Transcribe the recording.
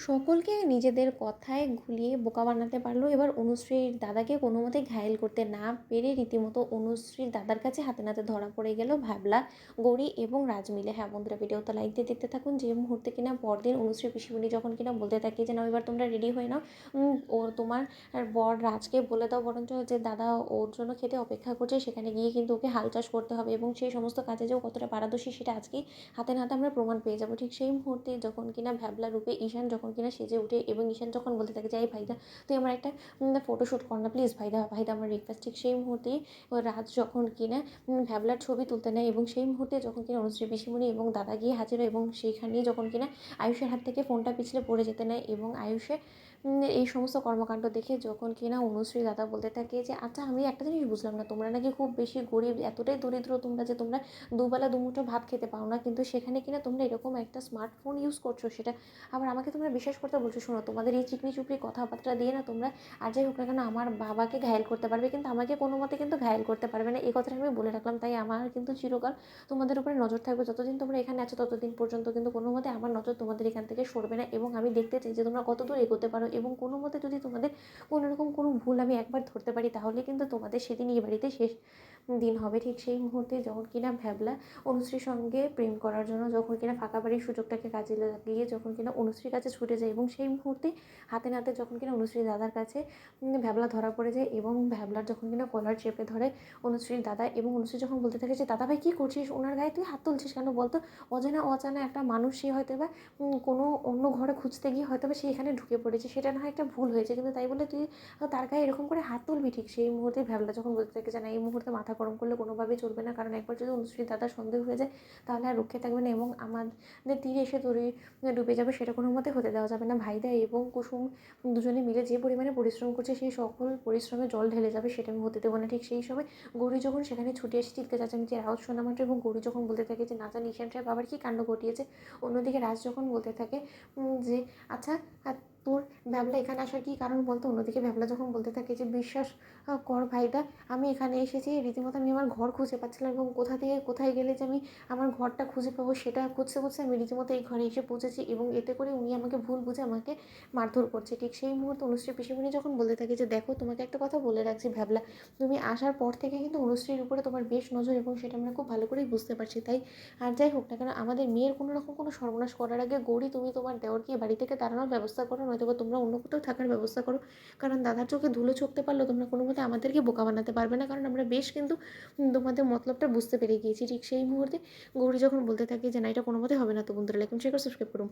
সকলকে নিজেদের কথায় ঘুলিয়ে বোকা বানাতে পারলো। এবার অনুশ্রীর দাদাকে কোনো মতে ঘায়েল করতে না পেরে রীতিমতো অনুশ্রীর দাদার কাছে হাতে নাতে ধরা পড়ে গেল ভ্যাবলা, গৌরী এবং রাজ মিলে। হ্যাঁ বন্ধুরা, ভিডিওটা লাইক দিয়ে দেখতে থাকুন। যে মুহূর্তে কিনা পরদিন অনুশ্রী পিসিমণি যখন কিনা বলতে থাকে যে নাও এবার তোমরা রেডি হয়ে নাও, ও তোমার বর রাজকে বলে দাও বরঞ্চ যে দাদা ওর জন্য খেতে অপেক্ষা করছে, সেখানে গিয়ে কিন্তু ওকে হাল চাষ করতে হবে এবং সেই সমস্ত কাজে যে ও কতটা পারদর্শী সেটা আজকেই হাতে নাতে আমরা প্রমাণ পেয়ে যাবো। ঠিক সেই মুহূর্তে যখন কিনা ভ্যাবলা রূপে ঈশান যখন কিনা সেজে উঠে এবং ঈশান যখন বলতে থাকে যে এই ভাইদা তুই আমার একটা ফটোশ্যুট কর না প্লিজ, ভাইদা ভাইদা আমার রিকোয়েস্ট। ঠিক সেই মুহূর্তেই রাজ যখন কিনা ভ্যাবলার ছবি তুলতে নেয় এবং সেই মুহূর্তে যখন কিনা অনুশ্রী পিসিমণি এবং দাদা গিয়ে হাজির হয় এবং সেইখানেই যখন কিনা আয়ুষের হাত থেকে ফোনটা পিছলে পড়ে যেতে নেয় এবং আয়ুষে এই সমস্ত কর্মকাণ্ড দেখে যখন কিনা অনুশ্রী দাদা বলতে থাকে যে আচ্ছা আমি একটা জিনিস বুঝলাম না, তোমরা নাকি খুব বেশি গরিব, এতটাই দরিদ্র তোমরা যে তোমরা দুবেলা দুমুঠো ভাত খেতে পাও না, কিন্তু সেখানে কিনা তোমরা এরকম একটা স্মার্টফোন ইউজ করছো, সেটা আবার আমাকে তোমরা বিশ্বাস করতে বলছো। শোনো, তোমাদের এই চিকনি চুপড়ি কথাবার্তা দিয়ে না তোমরা আর যাই হোক না কেন আমার বাবাকে ঘায়েল করতে পারবে, কিন্তু আমাকে কোনো মতে কিন্তু ঘায়েল করতে পারবে না, এই কথাটা আমি বলে রাখলাম। তাই আমার কিন্তু চিরকাল তোমাদের উপরে নজর থাকবে, যতদিন তোমরা এখানে আছো ততদিন পর্যন্ত কিন্তু কোনো মতে আমার নজর তোমাদের এখান থেকে সরবে না এবং আমি দেখতে চাই যে তোমরা কত দূর এগোতে পারো এবং কোনো মতে যদি তোমাদের কোনোরকম কোনো ভুল আমি একবার ধরতে পারি তাহলে কিন্তু তোমাদের সেদিন এই বাড়িতে শেষ দিন হবে। ঠিক সেই মুহূর্তে যখন কিনা ভ্যাবলা অনুশ্রীর সঙ্গে প্রেম করার জন্য যখন কিনা ফাঁকা বাড়ির সুযোগটাকে কাজে লাগিয়ে যখন কিনা অনুশ্রীর কাছে ছুটে যায় এবং সেই মুহূর্তে হাতে নাতে যখন কিনা অনুশ্রীর দাদার কাছে ভ্যাবলা ধরা পড়ে যায় এবং ভ্যাবলার যখন কিনা কলার চেপে ধরে অনুশ্রীর দাদা এবং অনুশ্রী যখন বলতে থাকে যে দাদা ভাই কী করছিস, ওনার গায়ে তুই হাত তুলছিস কেন বলতো, অজানা অজানা একটা মানুষ, সে হয়তো বা কোনো অন্য ঘরে খুঁজতে গিয়ে হয়তো বা সে এখানে ঢুকে পড়েছে, সেটা না হয় একটা ভুল হয়েছে, কিন্তু তাই বলে তুই তার গায়ে এরকম করে হাত তুলবি। ঠিক সেই মুহূর্তে ভ্যাবলা যখন বলতে থাকে যে না এই মুহূর্তে মাথা গরম করলে কোনোভাবেই চলবে না, কারণ একবার যদি অনুশ্রীর দাদা সন্দেহ হয়ে যায় তাহলে আর রক্ষে থাকবে না এবং আমাদের তীরে এসে তরি ডুবে যাবে, সেটা কোনো মতে হতে দেওয়া যাবে না। ভাইদা এবং কুসুম দুজনে মিলে যে পরিমাণে পরিশ্রম করছে সেই সকল পরিশ্রমে জল ঢেলে যাবে, সেটা আমি হতে দেবো না। ঠিক সেই সময় গৌরী যখন সেখানে ছুটে এসে চিৎকার চেঁচামেচির আওয়াজ শোনা মাত্র এবং গৌরী যখন বলতে থাকে যে না জানি ঈশান সাহেব আবার কী কাণ্ড ঘটিয়েছে, অন্যদিকে রাজ যখন বলতে থাকে যে আচ্ছা তোর ভ্যাবলা এখানে আসার কী কারণ বলতো, অন্যদিকে ভ্যাবলা যখন বলতে থাকে যে বিশ্বাস কর ভাইদা, আমি এখানে এসেছি রীতিমতো আমি আমার ঘর খুঁজে পাচ্ছিলাম এবং কোথা থেকে কোথায় গেলে যে আমি আমার ঘরটা খুঁজে পাবো সেটা খুঁজতে খুঁজতে আমি রীতিমতো এই ঘরে এসে পৌঁছেছি এবং এতে করে উনি আমাকে ভুল বুঝে আমাকে মারধর করছে। ঠিক সেই মুহূর্তে অনুশ্রী পিসিমণি যখন বলতে থাকে যে দেখো তোমাকে একটা কথা বলে রাখছি ভ্যাবলা, তুমি আসার পর থেকে কিন্তু অনুশ্রীর উপরে তোমার বেশ নজর এবং সেটা আমরা খুব ভালো করেই বুঝতে পারছি। তাই আর যাই হোক না কেন আমাদের মেয়ের কোনো রকম কোনো সর্বনাশ করার আগে গৌরী তুমি তোমার দেওরকে বাড়ি থেকে তাড়ানোর ব্যবস্থা করো, নয়তো বা তোমরা অন্য কোথাও থাকার ব্যবস্থা করো, কারণ দাদার চোখে ধুলো ছুঁড়তে পারলেও তোমরা কোনো মতে আমাদেরকে বোকা বানাতে পারবে না, কারণ আমরা বেশ কিন্তু তোমাদের মতলবটা বুঝতে পেরে গিয়েছি। ঠিক সেই মুহূর্তে গৌরী যখন বলতে থাকে যে না এটা কোনো মতে হবে না, তো বন্ধুরা লাইক শেয়ার করে সাবস্ক্রাইব করুন।